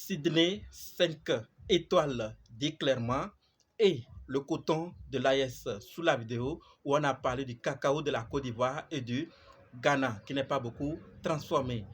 Sydney 5 étoiles dit clairement et le coton de l'AES sous la vidéo où on a parlé du cacao de la Côte d'Ivoire et du Ghana qui n'est pas beaucoup transformé.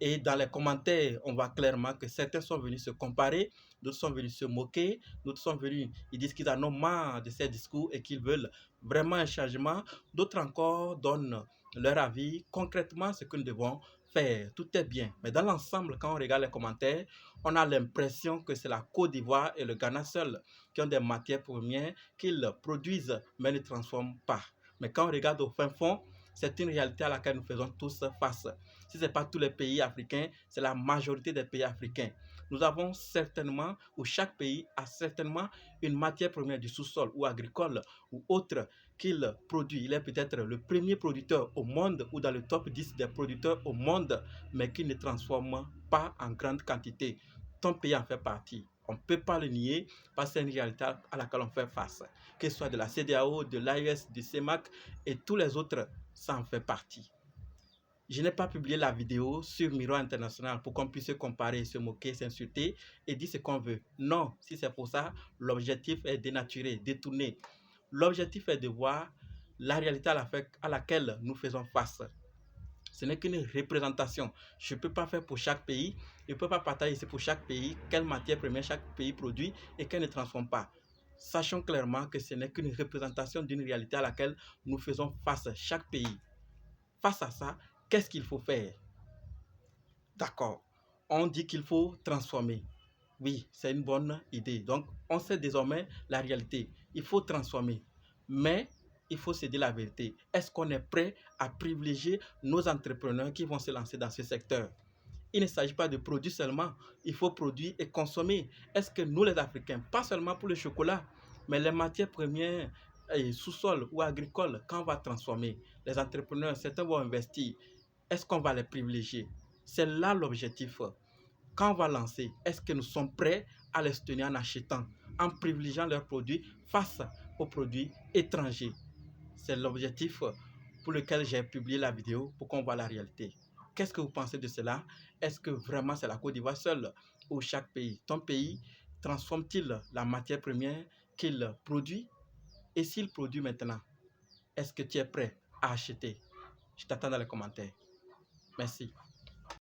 Et dans les commentaires, on voit clairement que certains sont venus se comparer, d'autres sont venus se moquer, d'autres sont venus, ils disent qu'ils en ont marre de ces discours et qu'ils veulent vraiment un changement. D'autres encore donnent leur avis concrètement ce que nous devons faire. Tout est bien. Mais dans l'ensemble, quand on regarde les commentaires, on a l'impression que c'est la Côte d'Ivoire et le Ghana seuls qui ont des matières premières qu'ils produisent mais ne transforment pas. Mais quand on regarde au fin fond, c'est une réalité à laquelle nous faisons tous face. Si ce n'est pas tous les pays africains, c'est la majorité des pays africains. Nous avons certainement, ou chaque pays a certainement une matière première du sous-sol ou agricole ou autre qu'il produit. Il est peut-être le premier producteur au monde ou dans le top 10 des producteurs au monde, mais qui ne transforme pas en grande quantité. Ton pays en fait partie. On ne peut pas le nier parce que c'est une réalité à laquelle on fait face. Que ce soit de la CEDEAO, de l'AES, du CEMAC et tous les autres, ça en fait partie. Je n'ai pas publié la vidéo sur Miro International pour qu'on puisse se comparer, se moquer, s'insulter et dire ce qu'on veut. Non, si c'est pour ça, l'objectif est dénaturé, détourné. L'objectif est de voir la réalité à laquelle nous faisons face. Ce n'est qu'une représentation. Je ne peux pas faire pour chaque pays. Je ne peux pas partager ici pour chaque pays quelle matière première chaque pays produit et qu'elle ne transforme pas. Sachons clairement que ce n'est qu'une représentation d'une réalité à laquelle nous faisons face chaque pays. Face à ça, qu'est-ce qu'il faut faire? D'accord. On dit qu'il faut transformer. Oui, c'est une bonne idée. Donc, on sait désormais la réalité. Il faut transformer. Mais il faut se dire la vérité. Est-ce qu'on est prêt à privilégier nos entrepreneurs qui vont se lancer dans ce secteur? Il ne s'agit pas de produire seulement. Il faut produire et consommer. Est-ce que nous, les Africains, pas seulement pour le chocolat, mais les matières premières sous-sol ou agricoles, quand on va transformer, les entrepreneurs, certains vont investir. Est-ce qu'on va les privilégier? C'est là l'objectif. Quand on va lancer, est-ce que nous sommes prêts à les soutenir en achetant, en privilégiant leurs produits face aux produits étrangers? C'est l'objectif pour lequel j'ai publié la vidéo pour qu'on voit la réalité. Qu'est-ce que vous pensez de cela? Est-ce que vraiment c'est la Côte d'Ivoire seule ou chaque pays? Ton pays transforme-t-il la matière première qu'il produit? Et s'il produit maintenant, est-ce que tu es prêt à acheter? Je t'attends dans les commentaires. Merci.